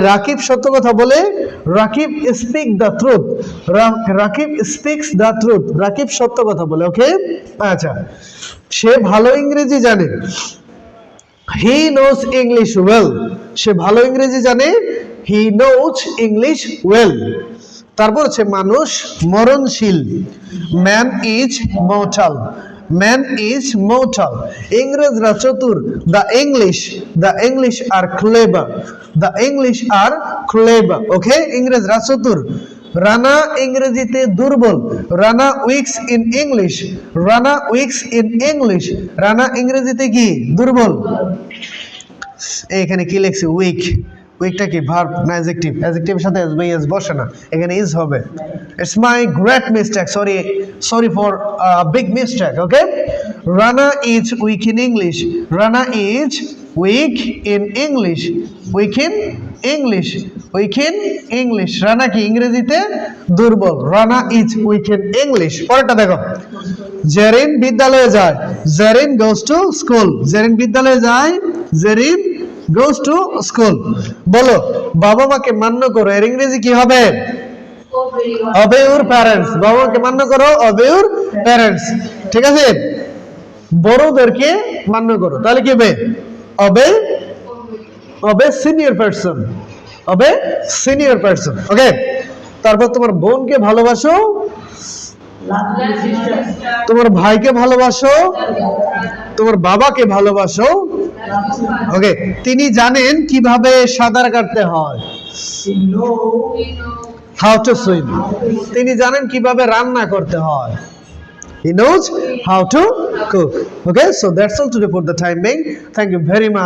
রাকিব সত্য কথা বলে, Rakib speak the truth, Rakib speaks the truth, Rakib সত্য কথা বলে। ওকে, আচ্ছা, সে ভালো ইংরেজি জানে, হি নোজ ইংলিশ ওয়েল, সে ভালো ইংরেজি জানে, হি নোজ ইংলিশ ওয়েল। তারপর হচ্ছে মানুষ মরণশীল, man is mortal, man is mortal. ইংরেজরা চতুর, the English are clever, the English are clever. Okay, ইংরেজরা চতুর। রানা ইংরেজিতে দুর্বল, Rana weak in English, Rana weak in English, Rana ইংরেজিতে কি দুর্বল। এখানে কি লিখছে উইক, উইকটা কি ভার্ব না অ্যাডজেক্টিভ? অ্যাডজেক্টিভের সাথে এস বসে না, এখানে ইজ হবে। It's my great mistake, sorry for big mistake. Okay, Rana is weak in English, Rana is weak in English, weak in English, weak in English. Rana কি ইংরেজিতে দুর্বল, Rana is weak in English. পরেরটা দেখো, জেরিন বিদ্যালয়ে যায়, Jerin goes to school, Jerin বিদ্যালয়ে যায়, জেরিন goes to school। বলো, বাবা মাকে মান্য করো, এর ইংরেজি কি হবে? obey your parents, বাবা মাকে মান্য করো, obey your parents। ঠিক আছে, বড়দেরকে মান্য করো, তাহলে কি হবে? obey senior person, obey senior person। ওকে, তারপর তোমার বোনকে ভালোবাসো, তোমার ভাইকে ভালোবাসো, তোমার বাবাকে ভালোবাসো। ওকে, তিনি জানেন কিভাবে সাঁতার কাটতে হয়, হাউ টু সুইম। তিনি জানেন কিভাবে রান্না করতে হয়, he knows how to cook। Okay, so that's all today for the time being. Thank you very much.